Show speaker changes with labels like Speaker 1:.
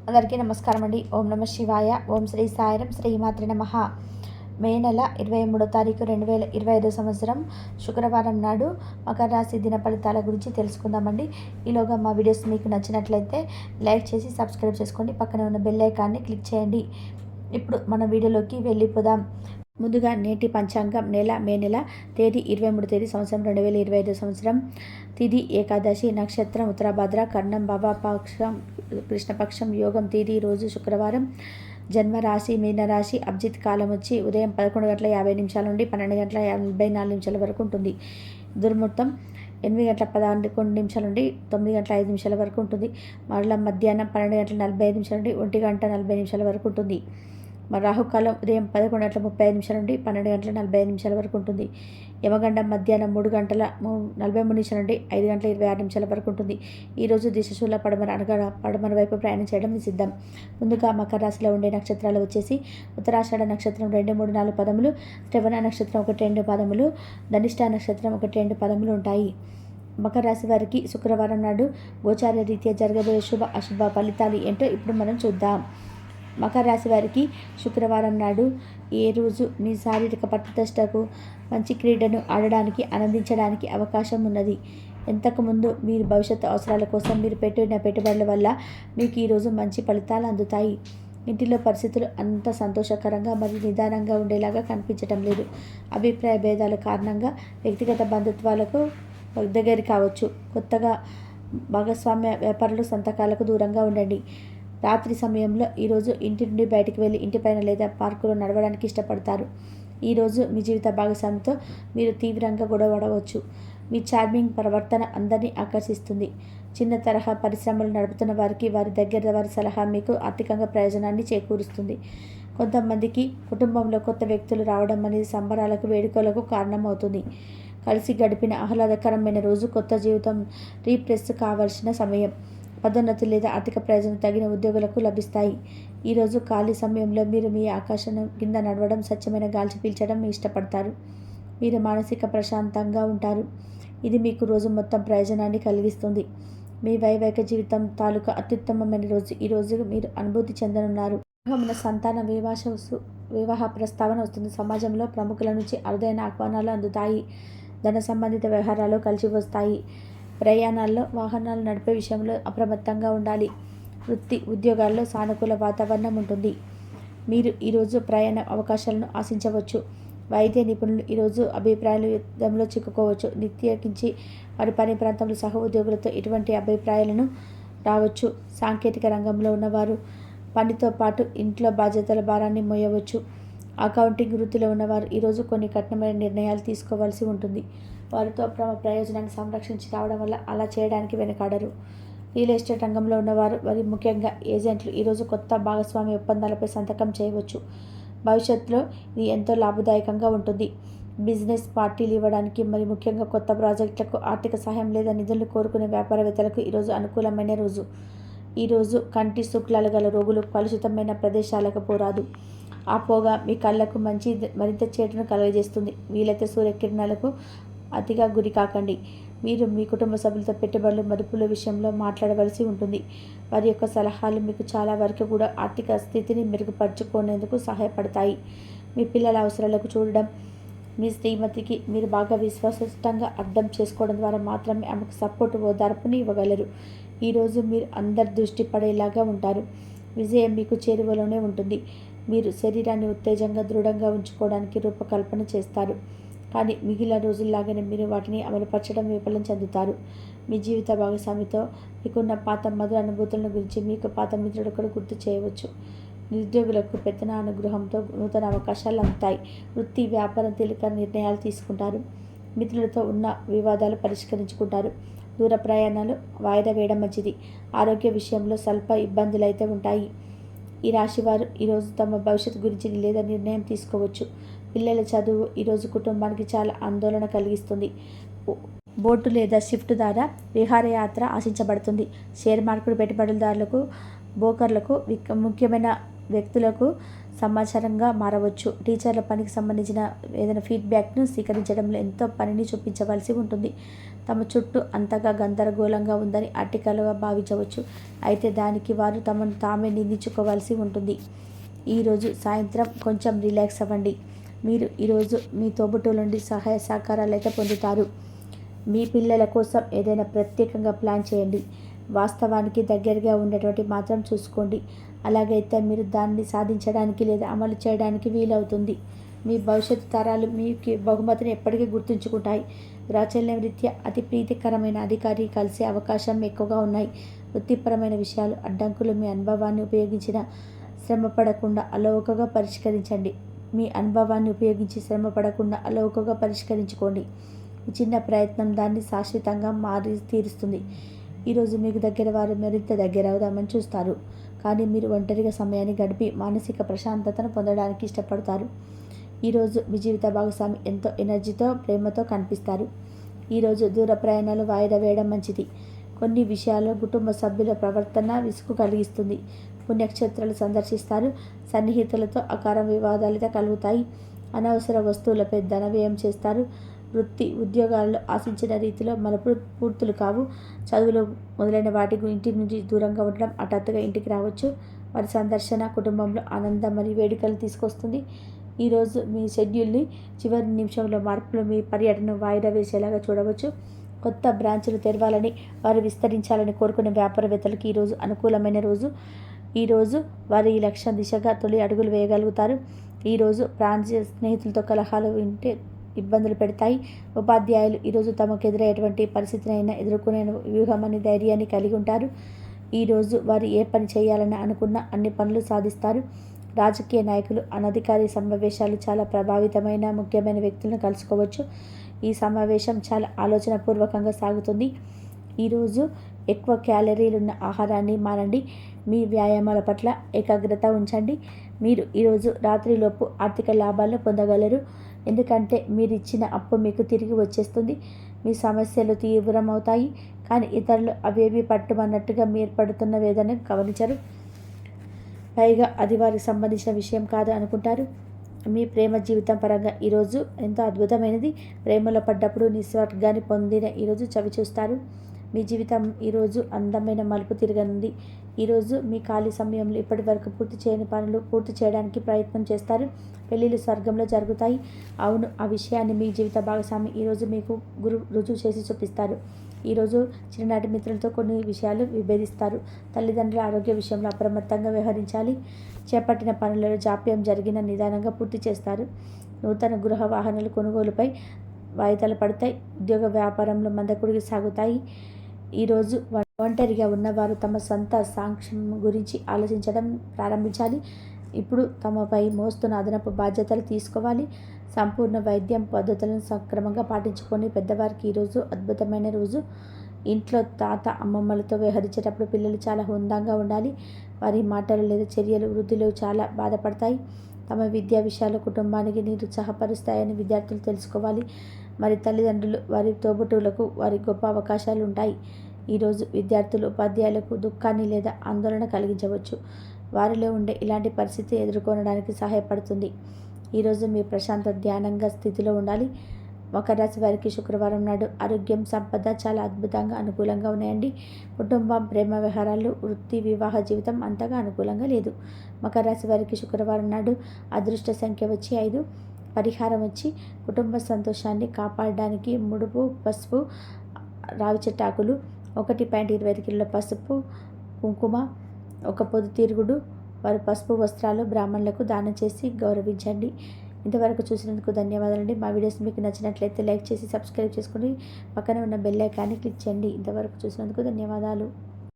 Speaker 1: అందరికీ నమస్కారం అండి. ఓం నమ శివాయ. ఓం శ్రీ సాయిరం. శ్రీమాత్రే నమః. మే నెల 23వ తారీఖు 2025 సంవత్సరం శుక్రవారం నాడు మకర రాశి దిన ఫలితాల గురించి తెలుసుకుందామండి. ఈలోగా మా వీడియోస్ మీకు నచ్చినట్లయితే లైక్ చేసి సబ్స్క్రైబ్ చేసుకోండి. పక్కనే ఉన్న బెల్ ఐకాన్ని క్లిక్ చేయండి. ఇప్పుడు మన వీడియోలోకి వెళ్ళిపోదాం. ముందుగా నేటి పంచాంగం మే నెల తేదీ 23 తేదీ సంవత్సరం 2025 సంవత్సరం తిథి ఏకాదశి, నక్షత్రం ఉత్తరాభద్ర, కర్ణం పక్షం కృష్ణపక్షం, యోగం తేదీ రోజు శుక్రవారం, జన్మ రాశి మీనరాశి, అభిజిత్ కాలం వచ్చి ఉదయం 11:50 నుండి 12:44 వరకు ఉంటుంది. దుర్ముహూర్తం 8:11 నుండి 9:05 వరకు ఉంటుంది. మరలా మధ్యాహ్నం 12:45 నుండి 1:40 వరకు ఉంటుంది. రాహుకాలం ఉదయం 11:35 నుండి 12:45 వరకు ఉంటుంది. యమగండం మధ్యాహ్నం 3:43 నుండి 5:26 వరకు ఉంటుంది. ఈరోజు దిశశూల పడమర అనగా పడమర వైపు ప్రయాణం చేయడం నిషిద్ధం. ముందుగా మకర రాశిలో ఉండే నక్షత్రాలు వచ్చేసి ఉత్తరాషాఢ నక్షత్రం 2, 3, 4 పదములు, శ్రవణ నక్షత్రం 1, 2 పదములు, ధనిష్ట నక్షత్రం 1, 2 పదములు ఉంటాయి. మకర రాశి వారికి శుక్రవారం నాడు గోచార రీత్యా జరగబోయే శుభ అశుభ ఫలితాలు ఏంటో ఇప్పుడు మనం చూద్దాం. మకర రాశి వారికి శుక్రవారం నాడు ఏ రోజు మీ శారీరక పట్టుదష్టకు మంచి క్రీడను ఆడడానికి ఆనందించడానికి అవకాశం ఉన్నది. ఇంతకుముందు మీరు భవిష్యత్తు అవసరాల కోసం మీరు పెట్టిన పెట్టుబడుల వల్ల మీకు ఈరోజు మంచి ఫలితాలు అందుతాయి. ఇంటిలో పరిస్థితులు అంత సంతోషకరంగా మరియు నిదానంగా ఉండేలాగా కనిపించటం లేదు. అభిప్రాయ భేదాల కారణంగా వ్యక్తిగత బంధుత్వాలకు దగ్గర కావచ్చు. కొత్తగా భాగస్వామ్య వ్యాపారులు సంతకాలకు దూరంగా ఉండండి. రాత్రి సమయంలో ఈరోజు ఇంటి నుండి బయటికి వెళ్ళి ఇంటిపైన లేదా పార్కులో నడవడానికి ఇష్టపడతారు. ఈరోజు మీ జీవిత భాగస్వామితో మీరు తీవ్రంగా గొడవడవచ్చు. మీ చార్మింగ్ ప్రవర్తన అందరినీ ఆకర్షిస్తుంది. చిన్న తరహా పరిశ్రమలు నడుపుతున్న వారికి వారి సలహా మీకు ఆర్థికంగా ప్రయోజనాన్ని చేకూరుస్తుంది. కొంతమందికి కుటుంబంలో కొత్త వ్యక్తులు రావడం అనేది సంబరాలకు వేడుకలకు కారణమవుతుంది. కలిసి గడిపిన ఆహ్లాదకరమైన రోజు కొత్త జీవితం రీప్రెస్ కావాల్సిన సమయం. పదోన్నతి లేదా ఆర్థిక ప్రయోజనం తగిన ఉద్యోగులకు లభిస్తాయి. ఈరోజు ఖాళీ సమయంలో మీరు మీ ఆకాశం కింద నడవడం, స్వచ్ఛమైన గాలి పీల్చడం ఇష్టపడతారు. మీరు మానసిక ప్రశాంతంగా ఉంటారు. ఇది మీకు రోజు మొత్తం ప్రయోజనాన్ని కలిగిస్తుంది. మీ వైవాహిక జీవితం తాలూకా అత్యుత్తమమైన రోజు ఈరోజు మీరు అనుభూతి చెందనున్నారు. వివాహమున సంతాన వివాహ ప్రస్తావన వస్తుంది. సమాజంలో ప్రముఖుల నుంచి అరుదైన ఆహ్వానాలు అందుతాయి. ధన సంబంధిత వ్యవహారాలు కలిసి వస్తాయి. ప్రయాణాల్లో వాహనాలు నడిపే విషయంలో అప్రమత్తంగా ఉండాలి. వృత్తి ఉద్యోగాల్లో సానుకూల వాతావరణం ఉంటుంది. మీరు ఈరోజు ప్రయాణ అవకాశాలను ఆశించవచ్చు. వైద్య నిపుణులు ఈరోజు అభిప్రాయాల యుద్ధంలో చిక్కుకోవచ్చు. నిత్యకించి వారి పని ప్రాంతంలో సహ ఉద్యోగులతో ఇటువంటి అభిప్రాయాలను రావచ్చు. సాంకేతిక రంగంలో ఉన్నవారు పనితో పాటు ఇంట్లో బాధ్యతల భారాన్ని మోయవచ్చు. అకౌంటింగ్ వృత్తిలో ఉన్నవారు ఈరోజు కొన్ని కఠినమైన నిర్ణయాలు తీసుకోవాల్సి ఉంటుంది. వారితో ప్రయోజనాన్ని సంరక్షించి రావడం వల్ల అలా చేయడానికి వెనుకాడరు. రియల్ ఎస్టేట్ రంగంలో ఉన్నవారు మరి ముఖ్యంగా ఏజెంట్లు ఈరోజు కొత్త భాగస్వామ్య ఒప్పందాలపై సంతకం చేయవచ్చు. భవిష్యత్తులో ఇది ఎంతో లాభదాయకంగా ఉంటుంది. బిజినెస్ పార్టీలు ఇవ్వడానికి మరి ముఖ్యంగా కొత్త ప్రాజెక్టులకు ఆర్థిక సహాయం లేదా నిధులను కోరుకునే వ్యాపారవేత్తలకు ఈరోజు అనుకూలమైన రోజు. ఈరోజు కంటి శుక్లాలు గల రోగులు కలుషితమైన ప్రదేశాలకు పోరాదు. ఆ పొగ మీ కళ్ళకు మరింత చేటును కలుగజేస్తుంది. వీలైతే సూర్యకిరణాలకు అతిగా గురి కాకండి. మీరు మీ కుటుంబ సభ్యులతో పెట్టుబడులు మదుపుల విషయంలో మాట్లాడవలసి ఉంటుంది. వారి యొక్క సలహాలు మీకు చాలా వరకు కూడా ఆర్థిక స్థితిని మెరుగుపరుచుకునేందుకు సహాయపడతాయి. మీ పిల్లల అవసరాలకు చూడడం, మీ శ్రీమతికి మీరు బాగా విశ్వాసంగా అర్థం చేసుకోవడం ద్వారా మాత్రమే ఆమెకు సపోర్ట్ ఓదార్పుని ఇవ్వగలరు. ఈరోజు మీరు అందరి దృష్టి పడేలాగా ఉంటారు. విజయం మీకు చేరువలోనే ఉంటుంది. మీరు శరీరాన్ని ఉత్తేజంగా దృఢంగా ఉంచుకోవడానికి రూపకల్పన చేస్తారు. కానీ మిగిలిన రోజుల్లాగానే మీరు వాటిని అమలుపరచడం విఫలం చెందుతారు. మీ జీవిత భాగస్వామితో మీకున్న పాత మధుర అనుభూతులను గురించి మీకు పాత మిత్రుడు కూడా గుర్తు చేయవచ్చు. నిరుద్యోగులకు పెత్తన అనుగ్రహంతో నూతన అవకాశాలు అందుతాయి. వృత్తి వ్యాపారం తేలిక నిర్ణయాలు తీసుకుంటారు. మిత్రులతో ఉన్న వివాదాలు పరిష్కరించుకుంటారు. దూర ప్రయాణాలు వాయిదా వేయడం మంచిది. ఆరోగ్య విషయంలో స్వల్ప ఇబ్బందులు అయితే ఉంటాయి. ఈ రాశివారు ఈరోజు తమ భవిష్యత్తు గురించి లేదా నిర్ణయం తీసుకోవచ్చు. పిల్లల చదువు ఈరోజు కుటుంబానికి చాలా ఆందోళన కలిగిస్తుంది. బోటు లేదా షిఫ్ట్ ద్వారా విహారయాత్ర ఆశించబడుతుంది. షేర్ మార్కెట్ పెట్టుబడిదారులకు, బ్రోకర్లకు, ముఖ్యమైన వ్యక్తులకు సమాచారంగా మారవచ్చు. టీచర్ల పనికి సంబంధించిన ఏదైనా ఫీడ్బ్యాక్ను స్వీకరించడంలో ఎంతో పనిని చూపించవలసి ఉంటుంది. తమ చుట్టూ అంతగా గందరగోళంగా ఉందని అట్టికలుగా భావించవచ్చు. అయితే దానికి వారు తమను తామే నిందించుకోవాల్సి ఉంటుంది. ఈరోజు సాయంత్రం కొంచెం రిలాక్స్ అవ్వండి. మీరు ఈరోజు మీ తోబుట్టువుల నుండి సహాయ సహకారాలు అయితే పొందుతారు. మీ పిల్లల కోసం ఏదైనా ప్రత్యేకంగా ప్లాన్ చేయండి. వాస్తవానికి దగ్గరగా ఉండేటువంటి మాత్రం చూసుకోండి. అలాగైతే మీరు దాన్ని సాధించడానికి లేదా అమలు చేయడానికి వీలవుతుంది. మీ భవిష్యత్తు తరాలు మీకు బహుమతిని ఎప్పటికీ గుర్తుంచుకుంటాయి. గ్రహచలనం రీత్యా అతి ప్రీతికరమైన అధికారి కలిసే అవకాశం ఎక్కువగా ఉన్నాయి. వృత్తిపరమైన విషయాలు అడ్డంకులు మీ అనుభవాన్ని ఉపయోగించిన శ్రమపడకుండా అలవోకగా పరిష్కరించండి. మీ అనుభవాన్ని ఉపయోగించి శ్రమపడకుండా అలవోకగా పరిష్కరించుకోండి. ఈ చిన్న ప్రయత్నం దాన్ని శాశ్వతంగా తీరుస్తుంది. ఈరోజు మీకు దగ్గర వారు మరింత దగ్గర అవుదామని చూస్తారు. కానీ మీరు ఒంటరిగా సమయాన్ని గడిపి మానసిక ప్రశాంతతను పొందడానికి ఇష్టపడతారు. ఈరోజు మీ జీవిత భాగస్వామి ఎంతో ఎనర్జీతో ప్రేమతో కనిపిస్తారు. ఈరోజు దూర ప్రయాణాలు వాయిదా వేయడం మంచిది. కొన్ని విషయాల్లో కుటుంబ సభ్యుల ప్రవర్తన విసుగు కలిగిస్తుంది. పుణ్యక్షేత్రాలు సందర్శిస్తారు. సన్నిహితులతో అకార వివాదాలతో కలుగుతాయి. అనవసర వస్తువులపై ధన వ్యయం చేస్తారు. వృత్తి ఉద్యోగాల్లో ఆశించిన రీతిలో మలుపులు పూర్తులు కావు. చదువులు మొదలైన వాటి ఇంటి నుంచి దూరంగా ఉండడం, హఠాత్తుగా ఇంటికి రావచ్చు. వారి సందర్శన కుటుంబంలో ఆనందం మరియు వేడుకలు తీసుకొస్తుంది. ఈరోజు మీ షెడ్యూల్ని చివరి నిమిషంలో మార్పులు మీ పర్యటనను వాయిదా వేసేలాగా చూడవచ్చు. కొత్త బ్రాంచులు తెరవాలని వారు విస్తరించాలని కోరుకునే వ్యాపారవేత్తలకు ఈరోజు అనుకూలమైన రోజు. ఈరోజు వారి ఈ లక్ష్యం దిశగా తొలి అడుగులు వేయగలుగుతారు. ఈరోజు ప్రాంతీయ స్నేహితులతో కలహాలు వింటే ఇబ్బందులు పెడతాయి. ఉపాధ్యాయులు ఈరోజు తమకు ఎదురయ్యేటువంటి పరిస్థితినైనా ఎదుర్కొనే వ్యూహమని ధైర్యాన్ని కలిగి ఉంటారు. ఈరోజు వారు ఏ పని చేయాలని అనుకున్న అన్ని పనులు సాధిస్తారు. రాజకీయ నాయకులు అనధికారిక సమావేశాలు చాలా ప్రభావితమైన ముఖ్యమైన వ్యక్తులను కలుసుకోవచ్చు. ఈ సమావేశం చాలా ఆలోచనపూర్వకంగా సాగుతుంది. ఈరోజు ఎక్కువ క్యాలరీలున్న ఆహారాన్ని మానండి. మీ వ్యాయామాల పట్ల ఏకాగ్రత ఉంచండి. మీరు ఈరోజు రాత్రిలోపు ఆర్థిక లాభాలను పొందగలరు. ఎందుకంటే మీరు ఇచ్చిన అప్పు మీకు తిరిగి వచ్చేస్తుంది. మీ సమస్యలు తీవ్రమవుతాయి. కానీ ఇతరులు అవేవి పట్టుమన్నట్టుగా మీరు పడుతున్న వేదన గమనించరు. పైగా అది వారికి సంబంధించిన విషయం కాదు అనుకుంటారు. మీ ప్రేమ జీవితం పరంగా ఈరోజు ఎంతో అద్భుతమైనది. ప్రేమలో పడ్డప్పుడు నిస్వర్గాన్ని పొందిన ఈరోజు చవి చూస్తారు. మీ జీవితం ఈరోజు అందమైన మలుపు తిరగనుంది. ఈరోజు మీ ఖాళీ సమయంలో ఇప్పటి వరకు పూర్తి చేయని పనులు పూర్తి చేయడానికి ప్రయత్నం చేస్తారు. పెళ్ళిళ్ళు స్వర్గంలో జరుగుతాయి. అవును, ఆ విషయాన్ని మీ జీవిత భాగస్వామి ఈరోజు మీకు రుజువు చేసి చూపిస్తారు. ఈరోజు చిన్ననాటి మిత్రులతో కొన్ని విషయాలు విభేదిస్తారు. తల్లిదండ్రుల ఆరోగ్య విషయంలో అప్రమత్తంగా వ్యవహరించాలి. చేపట్టిన పనులలో జాప్యం జరిగిన నిదానంగా పూర్తి చేస్తారు. నూతన గృహ వాహనాల కొనుగోలుపై వాయిదాలు పడతాయి. ఉద్యోగ వ్యాపారంలో మందకొడిగి సాగుతాయి. ఈరోజు ఒంటరిగా ఉన్నవారు తమ సొంత సాంక్ష్యం గురించి ఆలోచించడం ప్రారంభించాలి. ఇప్పుడు తమపై మోస్తున్న అదనపు బాధ్యతలు తీసుకోవాలి. సంపూర్ణ వైద్యం పద్ధతులను సక్రమంగా పాటించుకొని పెద్దవారికి ఈరోజు అద్భుతమైన రోజు. ఇంట్లో తాత అమ్మమ్మలతో వ్యవహరించేటప్పుడు పిల్లలు చాలా హుందాగా ఉండాలి. వారి మాటలు లేదా చర్యలు వృద్ధిలో చాలా బాధపడతాయి. తమ విద్యా విషయాలు కుటుంబానికి నిరుత్సాహపరుస్తాయని విద్యార్థులు తెలుసుకోవాలి. మరి తల్లిదండ్రులు వారి తోబుట్టువులకు వారి గొప్ప అవకాశాలు ఉంటాయి. ఈరోజు విద్యార్థులు ఉపాధ్యాయులకు దుఃఖాన్ని లేదా ఆందోళన కలిగించవచ్చు. వారిలో ఉండే ఇలాంటి పరిస్థితి ఎదుర్కొనడానికి సహాయపడుతుంది. ఈరోజు మీ ప్రశాంత ధ్యానంగా స్థితిలో ఉండాలి. మకర రాశి వారికి శుక్రవారం నాడు ఆరోగ్యం సంపద చాలా అద్భుతంగా అనుకూలంగా ఉన్నాయండి. కుటుంబం ప్రేమ వ్యవహారాలు వృత్తి వివాహ జీవితం అంతగా అనుకూలంగా లేదు. మకర రాశి వారికి శుక్రవారం నాడు అదృష్ట సంఖ్య వచ్చి 5. పరిహారం వచ్చి కుటుంబ సంతోషాన్ని కాపాడడానికి ముడుపు పసుపు రావి చెట్టాకులు 1.25 కిలోల పసుపు కుంకుమ 1 పొద్దుతిరుగుడు వారి పసుపు వస్త్రాలు బ్రాహ్మణులకు దానం చేసి గౌరవించండి. ఇంతవరకు చూసినందుకు ధన్యవాదాలండి. మా వీడియోస్ మీకు నచ్చినట్లయితే లైక్ చేసి సబ్స్క్రైబ్ చేసుకుని పక్కనే ఉన్న బెల్ ఐకాన్ని క్లిక్ చేయండి. ఇంతవరకు చూసినందుకు ధన్యవాదాలు.